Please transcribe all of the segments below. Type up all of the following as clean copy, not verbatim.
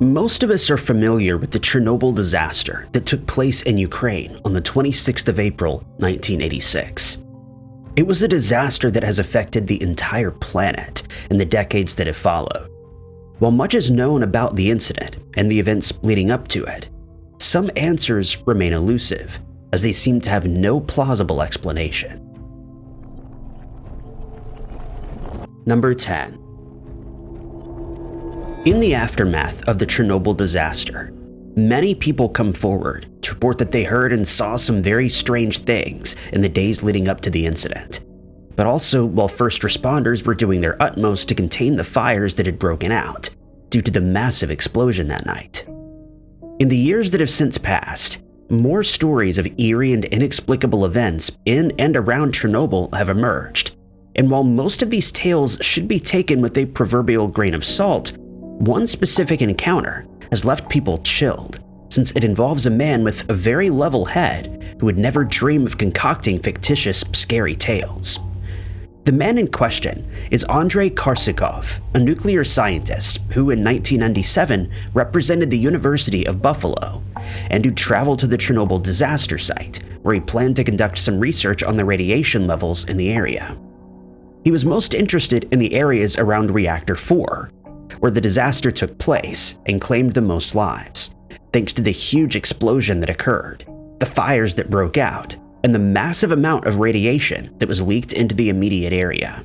Most of us are familiar with the Chernobyl disaster that took place in Ukraine on the 26th of April, 1986. It was a disaster that has affected the entire planet in the decades that have followed. While much is known about the incident and the events leading up to it, some answers remain elusive, as they seem to have no plausible explanation. Number 10. In the aftermath of the Chernobyl disaster, many people come forward to report that they heard and saw some very strange things in the days leading up to the incident, but also while first responders were doing their utmost to contain the fires that had broken out due to the massive explosion that night. In the years that have since passed, more stories of eerie and inexplicable events in and around Chernobyl have emerged, and while most of these tales should be taken with a proverbial grain of salt, one specific encounter has left people chilled, since it involves a man with a very level head who would never dream of concocting fictitious, scary tales. The man in question is Andrei Korsakov, a nuclear scientist who in 1997 represented the University of Buffalo, and who traveled to the Chernobyl disaster site, where he planned to conduct some research on the radiation levels in the area. He was most interested in the areas around Reactor 4, where the disaster took place and claimed the most lives, thanks to the huge explosion that occurred, the fires that broke out, and the massive amount of radiation that was leaked into the immediate area.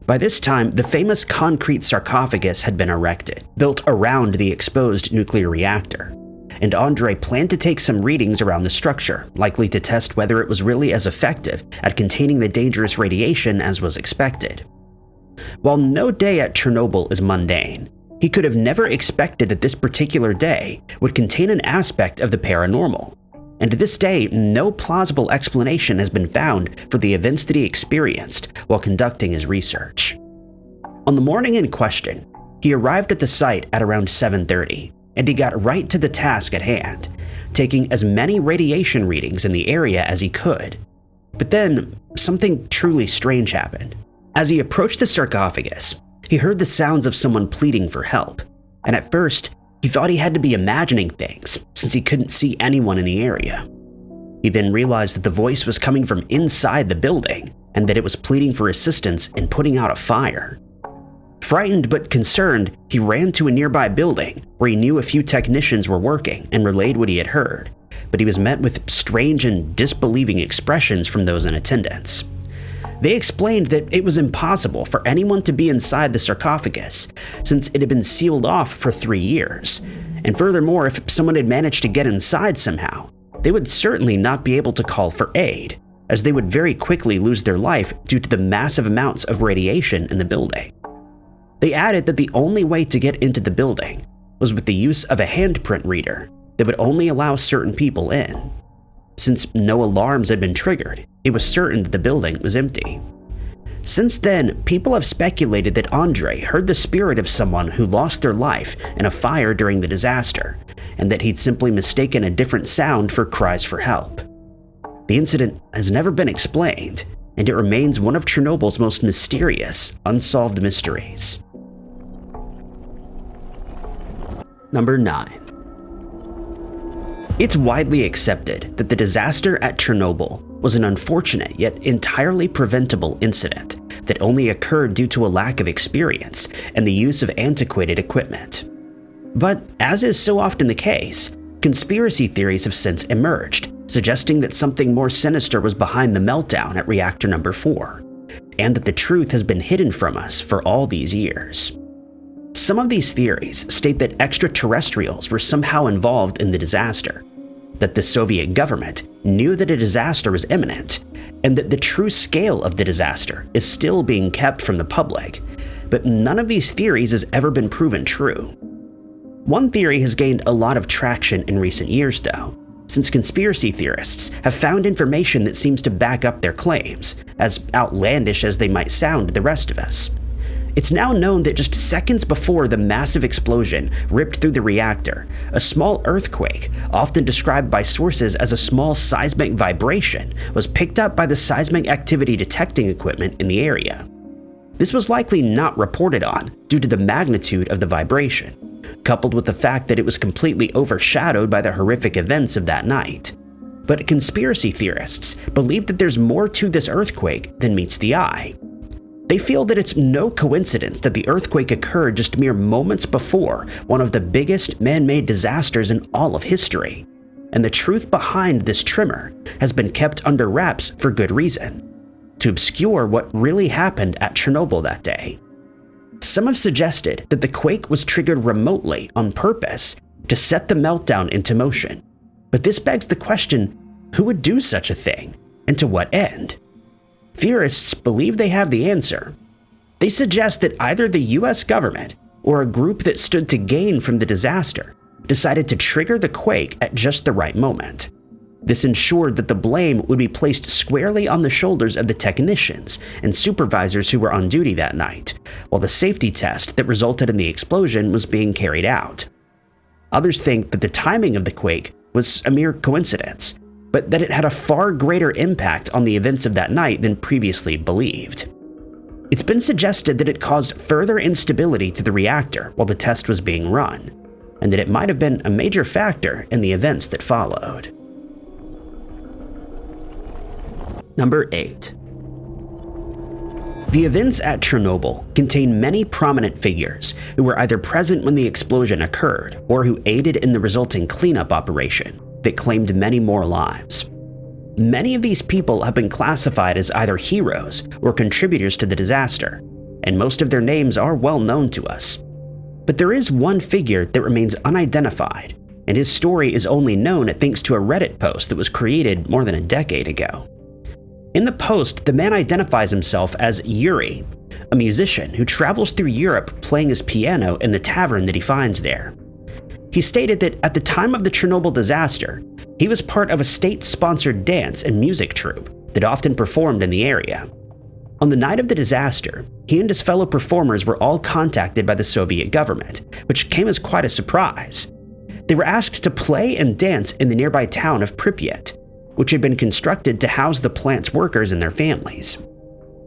By this time, the famous concrete sarcophagus had been erected, built around the exposed nuclear reactor, and Andrei planned to take some readings around the structure, likely to test whether it was really as effective at containing the dangerous radiation as was expected. While no day at Chernobyl is mundane, he could have never expected that this particular day would contain an aspect of the paranormal, and to this day, no plausible explanation has been found for the events that he experienced while conducting his research. On the morning in question, he arrived at the site at around 7:30, and he got right to the task at hand, taking as many radiation readings in the area as he could. But then, something truly strange happened. As he approached the sarcophagus, he heard the sounds of someone pleading for help, and at first, he thought he had to be imagining things since he couldn't see anyone in the area. He then realized that the voice was coming from inside the building and that it was pleading for assistance in putting out a fire. Frightened but concerned, he ran to a nearby building where he knew a few technicians were working and relayed what he had heard, but he was met with strange and disbelieving expressions from those in attendance. They explained that it was impossible for anyone to be inside the sarcophagus since it had been sealed off for 3 years, and furthermore, if someone had managed to get inside somehow, they would certainly not be able to call for aid, as they would very quickly lose their life due to the massive amounts of radiation in the building. They added that the only way to get into the building was with the use of a handprint reader that would only allow certain people in. Since no alarms had been triggered, it was certain that the building was empty. Since then, people have speculated that Andrei heard the spirit of someone who lost their life in a fire during the disaster, and that he'd simply mistaken a different sound for cries for help. The incident has never been explained, and it remains one of Chernobyl's most mysterious, unsolved mysteries. Number 9. It's widely accepted that the disaster at Chernobyl was an unfortunate yet entirely preventable incident that only occurred due to a lack of experience and the use of antiquated equipment. But as is so often the case, conspiracy theories have since emerged, suggesting that something more sinister was behind the meltdown at reactor number 4, and that the truth has been hidden from us for all these years. Some of these theories state that extraterrestrials were somehow involved in the disaster, that the Soviet government knew that a disaster was imminent, and that the true scale of the disaster is still being kept from the public, but none of these theories has ever been proven true. One theory has gained a lot of traction in recent years, though, since conspiracy theorists have found information that seems to back up their claims, as outlandish as they might sound to the rest of us. It's now known that just seconds before the massive explosion ripped through the reactor, a small earthquake, often described by sources as a small seismic vibration, was picked up by the seismic activity detecting equipment in the area. This was likely not reported on due to the magnitude of the vibration, coupled with the fact that it was completely overshadowed by the horrific events of that night. But conspiracy theorists believe that there's more to this earthquake than meets the eye. They feel that it's no coincidence that the earthquake occurred just mere moments before one of the biggest man-made disasters in all of history, and the truth behind this tremor has been kept under wraps for good reason, to obscure what really happened at Chernobyl that day. Some have suggested that the quake was triggered remotely on purpose to set the meltdown into motion, but this begs the question, who would do such a thing, and to what end? Theorists believe they have the answer. They suggest that either the US government or a group that stood to gain from the disaster decided to trigger the quake at just the right moment. This ensured that the blame would be placed squarely on the shoulders of the technicians and supervisors who were on duty that night, while the safety test that resulted in the explosion was being carried out. Others think that the timing of the quake was a mere coincidence, but that it had a far greater impact on the events of that night than previously believed. It's been suggested that it caused further instability to the reactor while the test was being run, and that it might have been a major factor in the events that followed. Number 8. The events at Chernobyl contain many prominent figures who were either present when the explosion occurred or who aided in the resulting cleanup operation that claimed many more lives. Many of these people have been classified as either heroes or contributors to the disaster, and most of their names are well known to us. But there is one figure that remains unidentified, and his story is only known thanks to a Reddit post that was created more than a decade ago. In the post, the man identifies himself as Yuri, a musician who travels through Europe playing his piano in the tavern that he finds there. He stated that at the time of the Chernobyl disaster, he was part of a state-sponsored dance and music troupe that often performed in the area. On the night of the disaster, he and his fellow performers were all contacted by the Soviet government, which came as quite a surprise. They were asked to play and dance in the nearby town of Pripyat, which had been constructed to house the plant's workers and their families.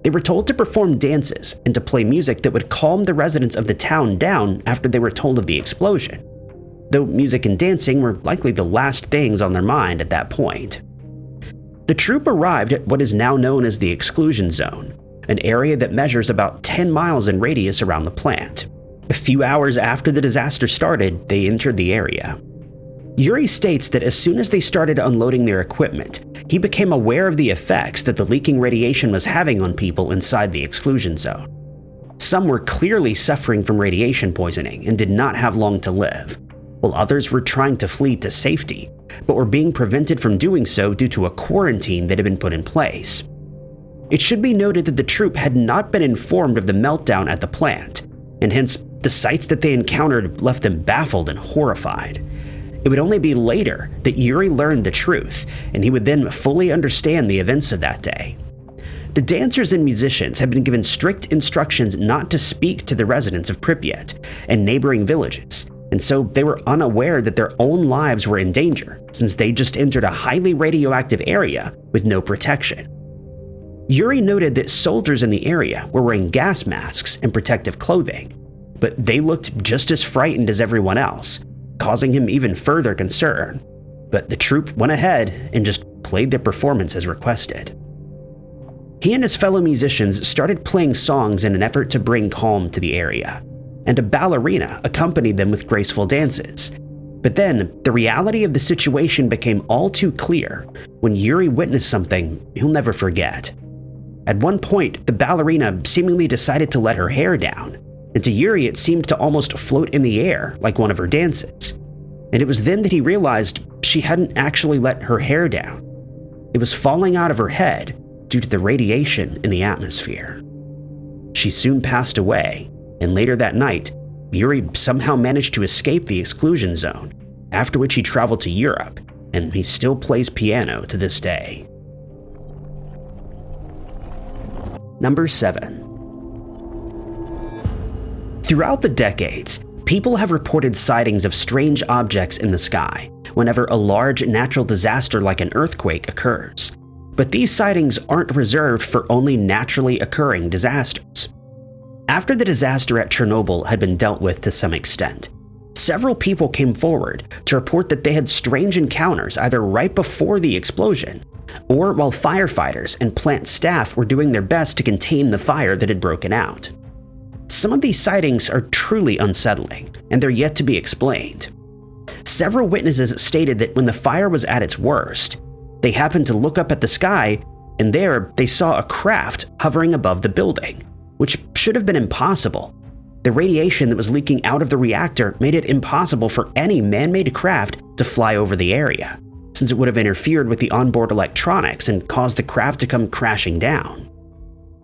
They were told to perform dances and to play music that would calm the residents of the town down after they were told of the explosion, though music and dancing were likely the last things on their mind at that point. The troupe arrived at what is now known as the exclusion zone, an area that measures about 10 miles in radius around the plant. A few hours after the disaster started, they entered the area. Yuri states that as soon as they started unloading their equipment, he became aware of the effects that the leaking radiation was having on people inside the exclusion zone. Some were clearly suffering from radiation poisoning and did not have long to live, while others were trying to flee to safety, but were being prevented from doing so due to a quarantine that had been put in place. It should be noted that the troupe had not been informed of the meltdown at the plant, and hence the sights that they encountered left them baffled and horrified. It would only be later that Yuri learned the truth, and he would then fully understand the events of that day. The dancers and musicians had been given strict instructions not to speak to the residents of Pripyat and neighboring villages, and so they were unaware that their own lives were in danger, since they just entered a highly radioactive area with no protection. Yuri noted that soldiers in the area were wearing gas masks and protective clothing, but they looked just as frightened as everyone else, causing him even further concern. But the troupe went ahead and just played their performance as requested. He and his fellow musicians started playing songs in an effort to bring calm to the area, and a ballerina accompanied them with graceful dances. But then, the reality of the situation became all too clear when Yuri witnessed something he'll never forget. At one point, the ballerina seemingly decided to let her hair down, and to Yuri it seemed to almost float in the air like one of her dances. And it was then that he realized she hadn't actually let her hair down. It was falling out of her head due to the radiation in the atmosphere. She soon passed away, and later that night, Yuri somehow managed to escape the exclusion zone, after which he traveled to Europe, and he still plays piano to this day. Number 7. Throughout the decades, people have reported sightings of strange objects in the sky whenever a large natural disaster like an earthquake occurs. But these sightings aren't reserved for only naturally occurring disasters. After the disaster at Chernobyl had been dealt with to some extent, Several people came forward to report that they had strange encounters either right before the explosion or while firefighters and plant staff were doing their best to contain the fire that had broken out. Some of these sightings are truly unsettling, and they're yet to be explained. Several witnesses stated that when the fire was at its worst, they happened to look up at the sky, and there they saw a craft hovering above the building, which should have been impossible. The radiation that was leaking out of the reactor made it impossible for any man-made craft to fly over the area, since it would have interfered with the onboard electronics and caused the craft to come crashing down.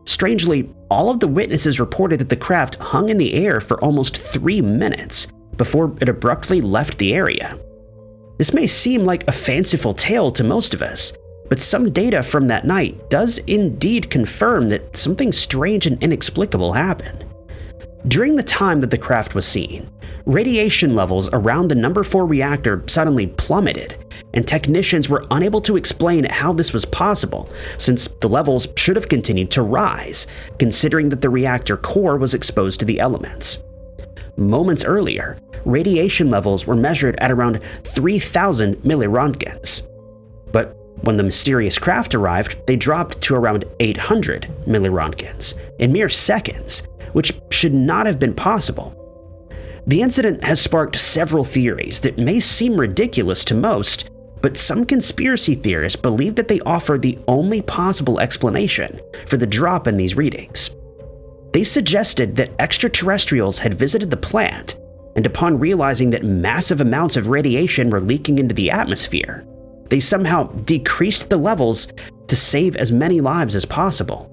Strangely, all of the witnesses reported that the craft hung in the air for almost 3 minutes before it abruptly left the area. This may seem like a fanciful tale to most of us, but some data from that night does indeed confirm that something strange and inexplicable happened. During the time that the craft was seen, radiation levels around the number 4 reactor suddenly plummeted, and technicians were unable to explain how this was possible, since the levels should have continued to rise, considering that the reactor core was exposed to the elements. Moments earlier, radiation levels were measured at around 3,000 milliroentgens. But when the mysterious craft arrived, they dropped to around 800 milliroentgens in mere seconds, which should not have been possible. The incident has sparked several theories that may seem ridiculous to most, but some conspiracy theorists believe that they offer the only possible explanation for the drop in these readings. They suggested that extraterrestrials had visited the plant, and upon realizing that massive amounts of radiation were leaking into the atmosphere, they somehow decreased the levels to save as many lives as possible.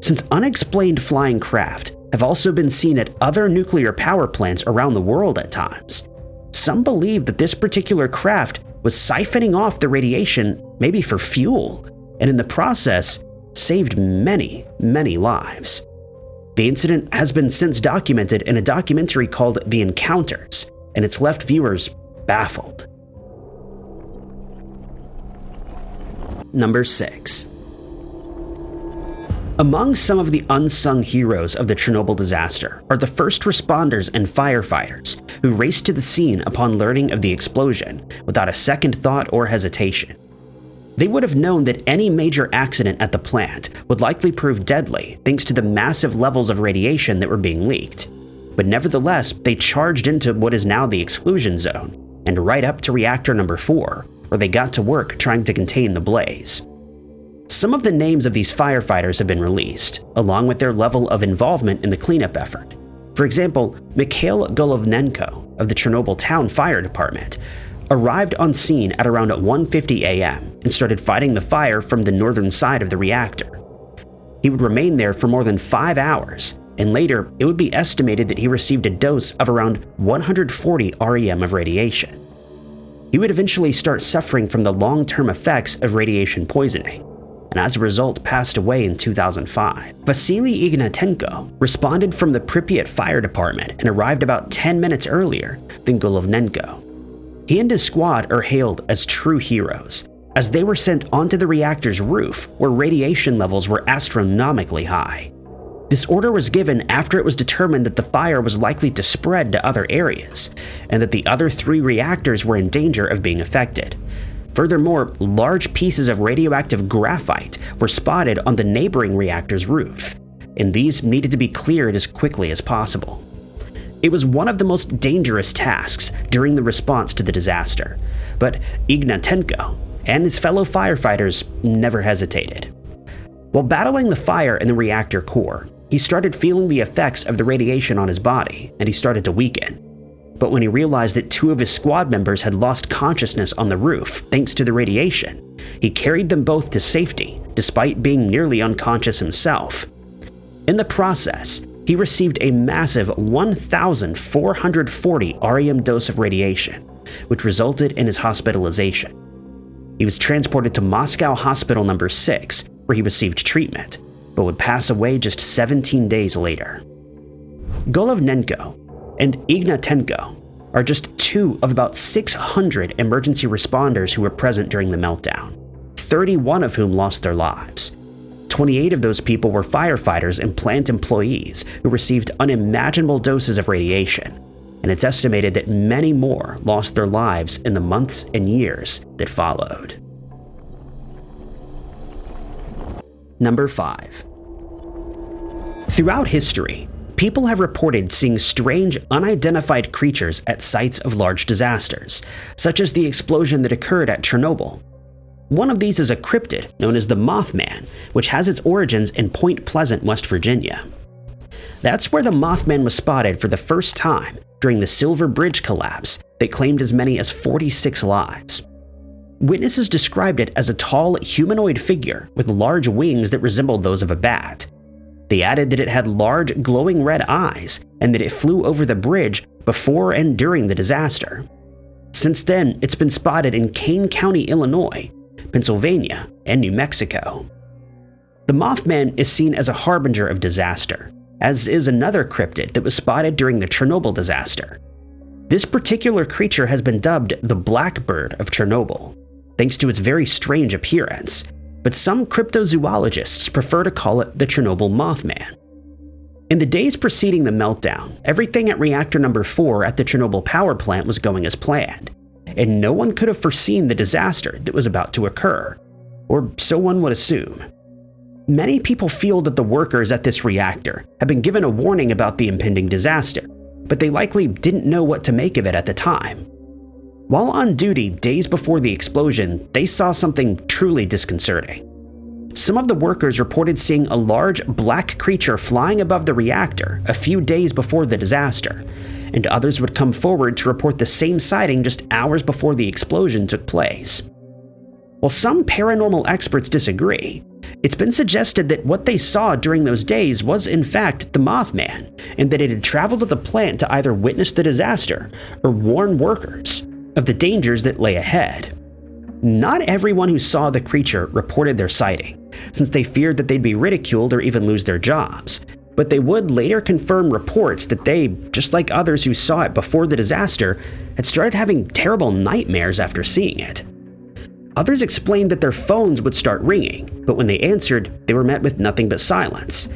Since unexplained flying craft have also been seen at other nuclear power plants around the world at times, some believe that this particular craft was siphoning off the radiation maybe for fuel, and in the process saved many, many lives. The incident has been since documented in a documentary called The Encounters, and it's left viewers baffled. Number 6. Among some of the unsung heroes of the Chernobyl disaster are the first responders and firefighters who raced to the scene upon learning of the explosion without a second thought or hesitation. They would have known that any major accident at the plant would likely prove deadly thanks to the massive levels of radiation that were being leaked. But nevertheless, they charged into what is now the exclusion zone and right up to reactor number 4, where they got to work trying to contain the blaze. Some of the names of these firefighters have been released, along with their level of involvement in the cleanup effort. For example, Mikhail Golovnenko of the Chernobyl Town Fire Department arrived on scene at around 1:50 a.m. and started fighting the fire from the northern side of the reactor. He would remain there for more than 5 hours, and later it would be estimated that he received a dose of around 140 REM of radiation. He would eventually start suffering from the long-term effects of radiation poisoning, and as a result passed away in 2005. Vasily Ignatenko responded from the Pripyat Fire Department and arrived about 10 minutes earlier than Golovnenko. He and his squad are hailed as true heroes, as they were sent onto the reactor's roof where radiation levels were astronomically high. This order was given after it was determined that the fire was likely to spread to other areas, and that the other 3 reactors were in danger of being affected. Furthermore, large pieces of radioactive graphite were spotted on the neighboring reactor's roof, and these needed to be cleared as quickly as possible. It was one of the most dangerous tasks during the response to the disaster, but Ignatenko and his fellow firefighters never hesitated. While battling the fire in the reactor core, he started feeling the effects of the radiation on his body, and he started to weaken. But when he realized that 2 of his squad members had lost consciousness on the roof thanks to the radiation, he carried them both to safety, despite being nearly unconscious himself. In the process, he received a massive 1,440 REM dose of radiation, which resulted in his hospitalization. He was transported to Moscow Hospital number 6, where he received treatment, but would pass away just 17 days later. Golovnenko and Ignatenko are just 2 of about 600 emergency responders who were present during the meltdown, 31 of whom lost their lives. 28 of those people were firefighters and plant employees who received unimaginable doses of radiation, and it's estimated that many more lost their lives in the months and years that followed. Number 5. Throughout history, people have reported seeing strange, unidentified creatures at sites of large disasters, such as the explosion that occurred at Chernobyl. One of these is a cryptid known as the Mothman, which has its origins in Point Pleasant, West Virginia. That's where the Mothman was spotted for the first time during the Silver Bridge collapse that claimed as many as 46 lives. Witnesses described it as a tall, humanoid figure with large wings that resembled those of a bat. They added that it had large, glowing red eyes and that it flew over the bridge before and during the disaster. Since then, it's been spotted in Kane County, Illinois, Pennsylvania, and New Mexico. The Mothman is seen as a harbinger of disaster, as is another cryptid that was spotted during the Chernobyl disaster. This particular creature has been dubbed the Blackbird of Chernobyl, thanks to its very strange appearance, but some cryptozoologists prefer to call it the Chernobyl Mothman. In the days preceding the meltdown, everything at reactor number 4 at the Chernobyl power plant was going as planned, and no one could have foreseen the disaster that was about to occur, or so one would assume. Many people feel that the workers at this reactor have been given a warning about the impending disaster, but they likely didn't know what to make of it at the time. While on duty days before the explosion, they saw something truly disconcerting. Some of the workers reported seeing a large black creature flying above the reactor a few days before the disaster, and others would come forward to report the same sighting just hours before the explosion took place. While some paranormal experts disagree, it's been suggested that what they saw during those days was in fact the Mothman, and that it had traveled to the plant to either witness the disaster or warn workers of the dangers that lay ahead. Not everyone who saw the creature reported their sighting, since they feared that they'd be ridiculed or even lose their jobs, but they would later confirm reports that they, just like others who saw it before the disaster, had started having terrible nightmares after seeing it. Others explained that their phones would start ringing, but when they answered, they were met with nothing but silence.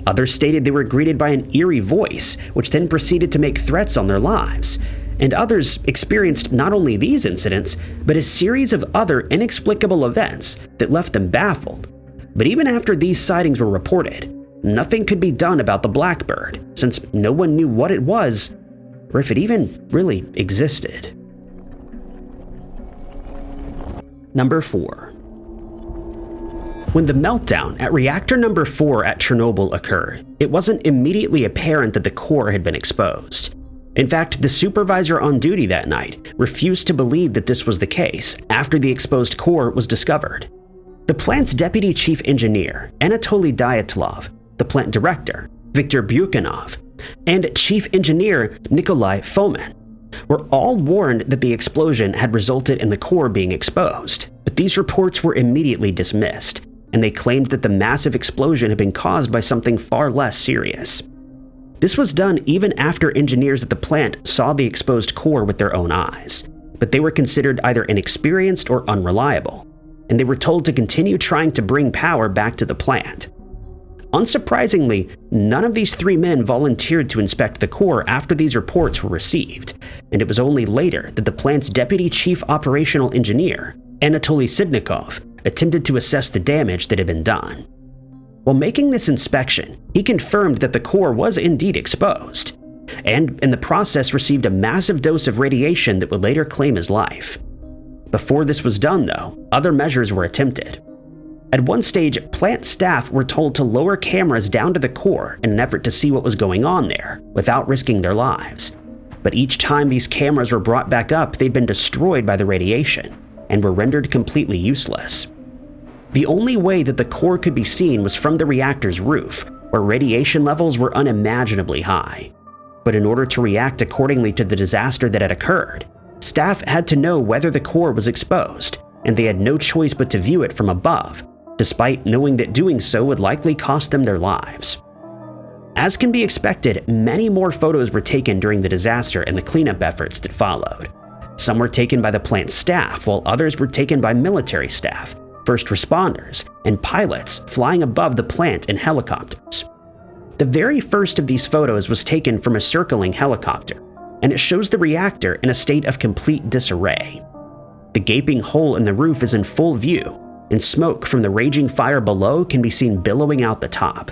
Others stated they were greeted by an eerie voice, which then proceeded to make threats on their lives. And others experienced not only these incidents, but a series of other inexplicable events that left them baffled. But even after these sightings were reported, nothing could be done about the Blackbird, since no one knew what it was, or if it even really existed. Number 4. When the meltdown at reactor number 4 at Chernobyl occurred, it wasn't immediately apparent that the core had been exposed. In fact, the supervisor on duty that night refused to believe that this was the case after the exposed core was discovered. The plant's deputy chief engineer, Anatoly Dyatlov, the plant director, Viktor Buchanov, and chief engineer Nikolai Fomin were all warned that the explosion had resulted in the core being exposed, but these reports were immediately dismissed, and they claimed that the massive explosion had been caused by something far less serious. This was done even after engineers at the plant saw the exposed core with their own eyes, but they were considered either inexperienced or unreliable, and they were told to continue trying to bring power back to the plant. Unsurprisingly, none of these 3 men volunteered to inspect the core after these reports were received, and it was only later that the plant's deputy chief operational engineer, Anatoly Sidnikov, attempted to assess the damage that had been done. While making this inspection, he confirmed that the core was indeed exposed, and in the process received a massive dose of radiation that would later claim his life. Before this was done, though, other measures were attempted. At one stage, plant staff were told to lower cameras down to the core in an effort to see what was going on there, without risking their lives. But each time these cameras were brought back up, they'd been destroyed by the radiation, and were rendered completely useless. The only way that the core could be seen was from the reactor's roof, where radiation levels were unimaginably high. But in order to react accordingly to the disaster that had occurred, staff had to know whether the core was exposed, and they had no choice but to view it from above, despite knowing that doing so would likely cost them their lives. As can be expected, many more photos were taken during the disaster and the cleanup efforts that followed. Some were taken by the plant staff, while others were taken by military staff, first responders, and pilots flying above the plant in helicopters. The very first of these photos was taken from a circling helicopter, and it shows the reactor in a state of complete disarray. The gaping hole in the roof is in full view, and smoke from the raging fire below can be seen billowing out the top.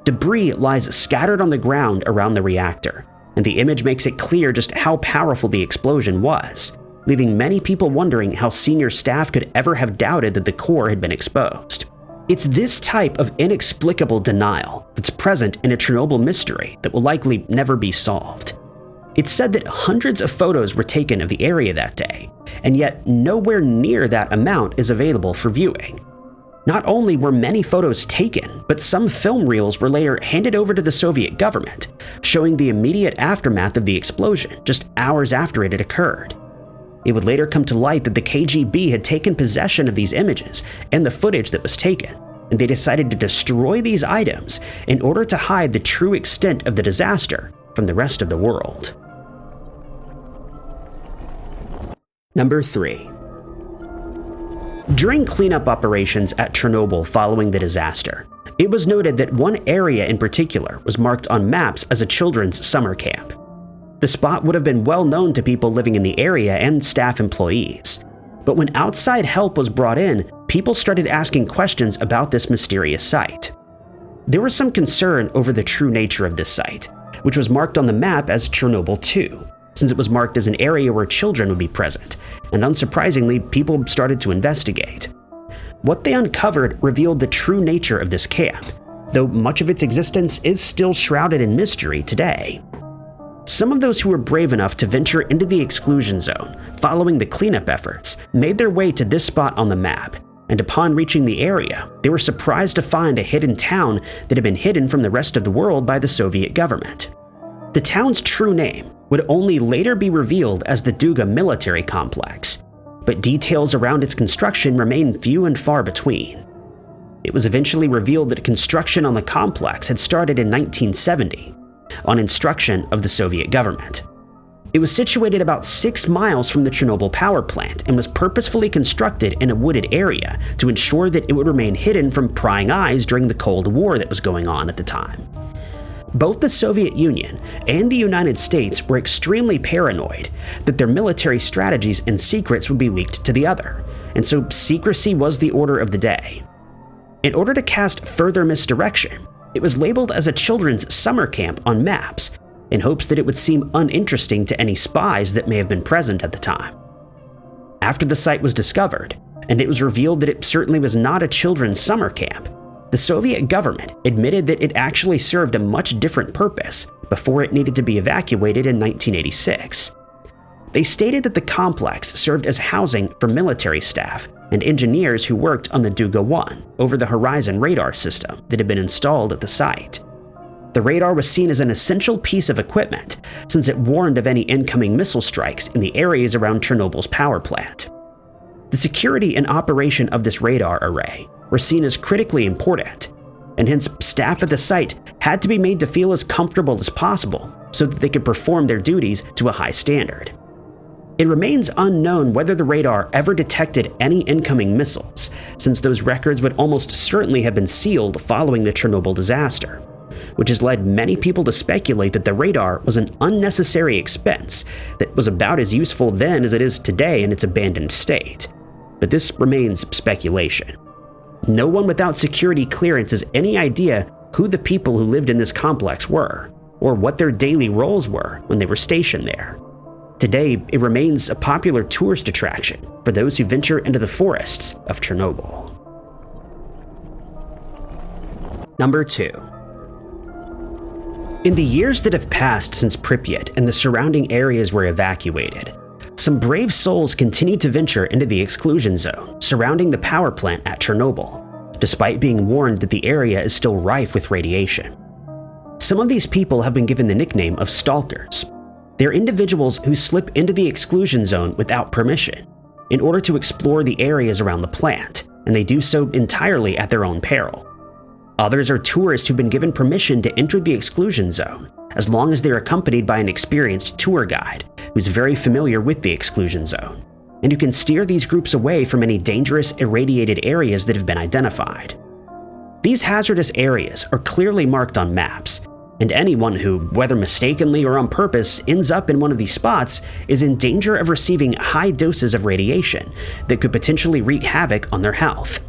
Debris lies scattered on the ground around the reactor, and the image makes it clear just how powerful the explosion was, leaving many people wondering how senior staff could ever have doubted that the core had been exposed. It's this type of inexplicable denial that's present in a Chernobyl mystery that will likely never be solved. It's said that hundreds of photos were taken of the area that day, and yet nowhere near that amount is available for viewing. Not only were many photos taken, but some film reels were later handed over to the Soviet government, showing the immediate aftermath of the explosion just hours after it had occurred. It would later come to light that the KGB had taken possession of these images and the footage that was taken, and they decided to destroy these items in order to hide the true extent of the disaster from the rest of the world. Number 3. During cleanup operations at Chernobyl following the disaster, it was noted that one area in particular was marked on maps as a children's summer camp. The spot would have been well known to people living in the area and staff employees. But when outside help was brought in, people started asking questions about this mysterious site. There was some concern over the true nature of this site, which was marked on the map as Chernobyl 2, since it was marked as an area where children would be present, and unsurprisingly, people started to investigate. What they uncovered revealed the true nature of this camp, though much of its existence is still shrouded in mystery today. Some of those who were brave enough to venture into the exclusion zone following the cleanup efforts made their way to this spot on the map, and upon reaching the area, they were surprised to find a hidden town that had been hidden from the rest of the world by the Soviet government. The town's true name would only later be revealed as the Duga military complex, but details around its construction remain few and far between. It was eventually revealed that construction on the complex had started in 1970, on instruction of the Soviet government. It was situated about 6 miles from the Chernobyl power plant and was purposefully constructed in a wooded area to ensure that it would remain hidden from prying eyes during the Cold War that was going on at the time. Both the Soviet Union and the United States were extremely paranoid that their military strategies and secrets would be leaked to the other, and so secrecy was the order of the day. In order to cast further misdirection, it was labeled as a children's summer camp on maps, in hopes that it would seem uninteresting to any spies that may have been present at the time. After the site was discovered, and it was revealed that it certainly was not a children's summer camp, the Soviet government admitted that it actually served a much different purpose before it needed to be evacuated in 1986. They stated that the complex served as housing for military staff and engineers who worked on the Duga-1 over-the-horizon radar system that had been installed at the site. The radar was seen as an essential piece of equipment since it warned of any incoming missile strikes in the areas around Chernobyl's power plant. The security and operation of this radar array were seen as critically important, and hence staff at the site had to be made to feel as comfortable as possible so that they could perform their duties to a high standard. It remains unknown whether the radar ever detected any incoming missiles, since those records would almost certainly have been sealed following the Chernobyl disaster, which has led many people to speculate that the radar was an unnecessary expense that was about as useful then as it is today in its abandoned state. But this remains speculation. No one without security clearance has any idea who the people who lived in this complex were, or what their daily roles were when they were stationed there. Today, it remains a popular tourist attraction for those who venture into the forests of Chernobyl. Number 2. In the years that have passed since Pripyat and the surrounding areas were evacuated, some brave souls continued to venture into the exclusion zone surrounding the power plant at Chernobyl, despite being warned that the area is still rife with radiation. Some of these people have been given the nickname of stalkers. They're individuals who slip into the exclusion zone without permission in order to explore the areas around the plant, and they do so entirely at their own peril. Others are tourists who've been given permission to enter the exclusion zone, as long as they're accompanied by an experienced tour guide who's very familiar with the exclusion zone, and who can steer these groups away from any dangerous irradiated areas that have been identified. These hazardous areas are clearly marked on maps, and anyone who, whether mistakenly or on purpose, ends up in one of these spots is in danger of receiving high doses of radiation that could potentially wreak havoc on their health.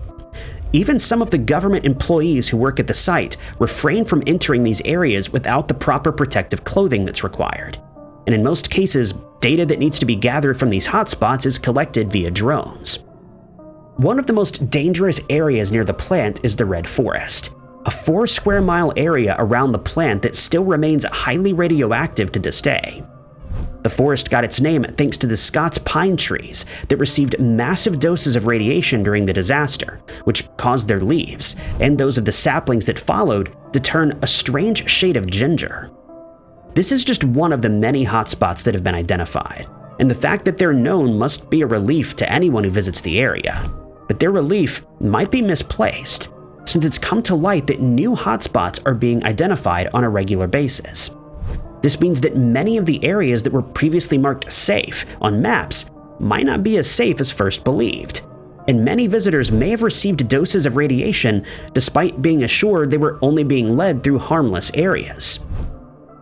Even some of the government employees who work at the site refrain from entering these areas without the proper protective clothing that's required. And in most cases, data that needs to be gathered from these hotspots is collected via drones. One of the most dangerous areas near the plant is the Red Forest, a 4 square mile area around the plant that still remains highly radioactive to this day. The forest got its name thanks to the Scots pine trees that received massive doses of radiation during the disaster, which caused their leaves, and those of the saplings that followed, to turn a strange shade of ginger. This is just one of the many hotspots that have been identified, and the fact that they're known must be a relief to anyone who visits the area. But their relief might be misplaced, since it's come to light that new hotspots are being identified on a regular basis. This means that many of the areas that were previously marked safe on maps might not be as safe as first believed, and many visitors may have received doses of radiation despite being assured they were only being led through harmless areas.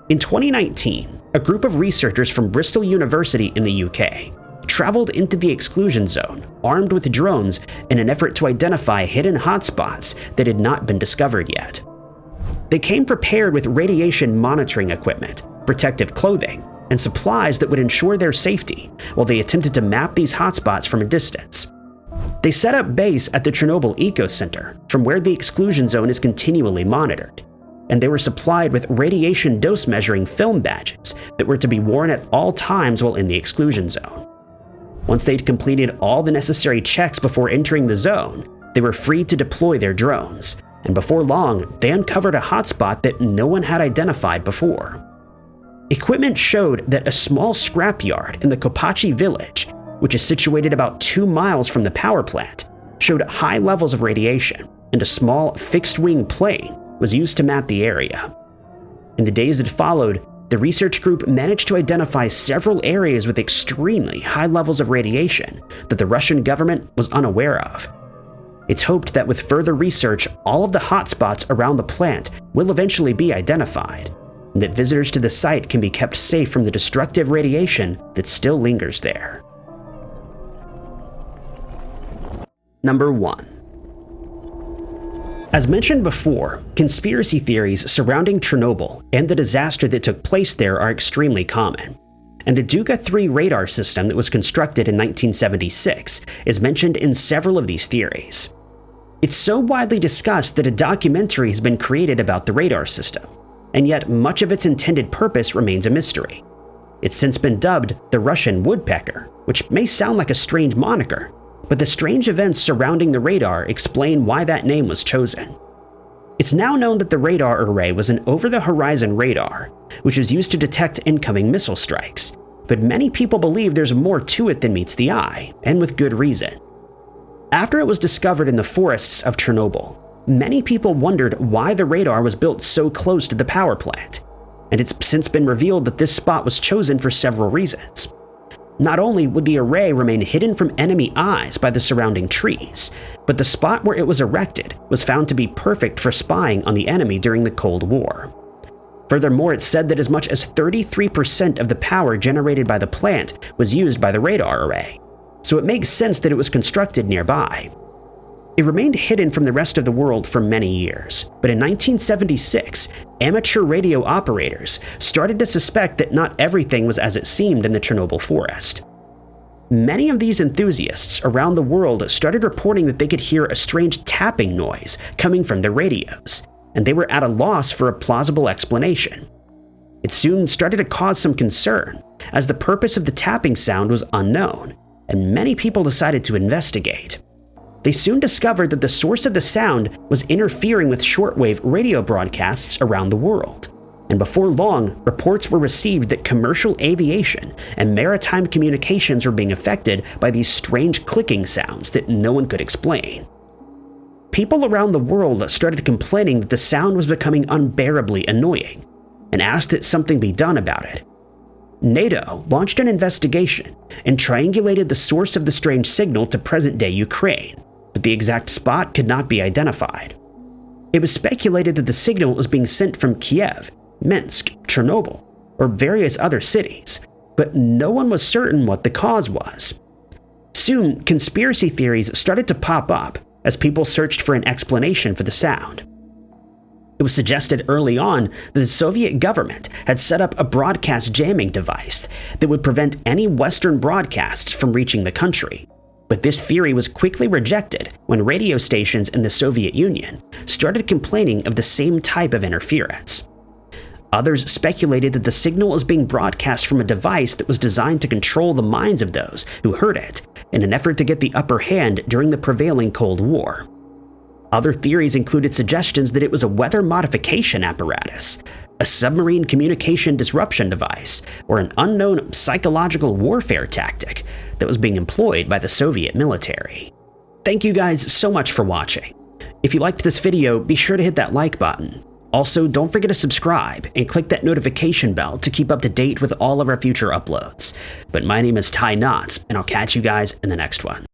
In 2019, a group of researchers from Bristol University in the UK traveled into the exclusion zone armed with drones in an effort to identify hidden hotspots that had not been discovered yet. They came prepared with radiation monitoring equipment, protective clothing, and supplies that would ensure their safety while they attempted to map these hotspots from a distance. They set up base at the Chernobyl Eco Center, from where the exclusion zone is continually monitored, and they were supplied with radiation dose measuring film badges that were to be worn at all times while in the exclusion zone. Once they'd completed all the necessary checks before entering the zone, they were free to deploy their drones, and before long, they uncovered a hotspot that no one had identified before. Equipment showed that a small scrapyard in the Kopachi village, which is situated about 2 miles from the power plant, showed high levels of radiation, and a small fixed-wing plane was used to map the area. In the days that followed, the research group managed to identify several areas with extremely high levels of radiation that the Russian government was unaware of. It's hoped that with further research, all of the hotspots around the plant will eventually be identified, and that visitors to the site can be kept safe from the destructive radiation that still lingers there. Number 1. As mentioned before, conspiracy theories surrounding Chernobyl and the disaster that took place there are extremely common, and the Duga 3 radar system that was constructed in 1976 is mentioned in several of these theories. It's so widely discussed that a documentary has been created about the radar system, and yet much of its intended purpose remains a mystery. It's since been dubbed the Russian woodpecker, which may sound like a strange moniker, but the strange events surrounding the radar explain why that name was chosen. It's now known that the radar array was an over-the-horizon radar, which was used to detect incoming missile strikes, but many people believe there's more to it than meets the eye, and with good reason. After it was discovered in the forests of Chernobyl, many people wondered why the radar was built so close to the power plant, and it's since been revealed that this spot was chosen for several reasons. Not only would the array remain hidden from enemy eyes by the surrounding trees, but the spot where it was erected was found to be perfect for spying on the enemy during the Cold War. Furthermore, it's said that as much as 33% of the power generated by the plant was used by the radar array, so it makes sense that it was constructed nearby. It remained hidden from the rest of the world for many years, but in 1976, amateur radio operators started to suspect that not everything was as it seemed in the Chernobyl forest. Many of these enthusiasts around the world started reporting that they could hear a strange tapping noise coming from their radios, and they were at a loss for a plausible explanation. It soon started to cause some concern, as the purpose of the tapping sound was unknown, and many people decided to investigate. They soon discovered that the source of the sound was interfering with shortwave radio broadcasts around the world, and before long, reports were received that commercial aviation and maritime communications were being affected by these strange clicking sounds that no one could explain. People around the world started complaining that the sound was becoming unbearably annoying, and asked that something be done about it. NATO launched an investigation and triangulated the source of the strange signal to present-day Ukraine, but the exact spot could not be identified. It was speculated that the signal was being sent from Kiev, Minsk, Chernobyl, or various other cities, but no one was certain what the cause was. Soon, conspiracy theories started to pop up as people searched for an explanation for the sound. It was suggested early on that the Soviet government had set up a broadcast jamming device that would prevent any Western broadcasts from reaching the country. But this theory was quickly rejected when radio stations in the Soviet Union started complaining of the same type of interference. Others speculated that the signal was being broadcast from a device that was designed to control the minds of those who heard it in an effort to get the upper hand during the prevailing Cold War. Other theories included suggestions that it was a weather modification apparatus, a submarine communication disruption device, or an unknown psychological warfare tactic that was being employed by the Soviet military. Thank you guys so much for watching. If you liked this video, be sure to hit that like button. Also, don't forget to subscribe and click that notification bell to keep up to date with all of our future uploads. But my name is Ty Knotts, and I'll catch you guys in the next one.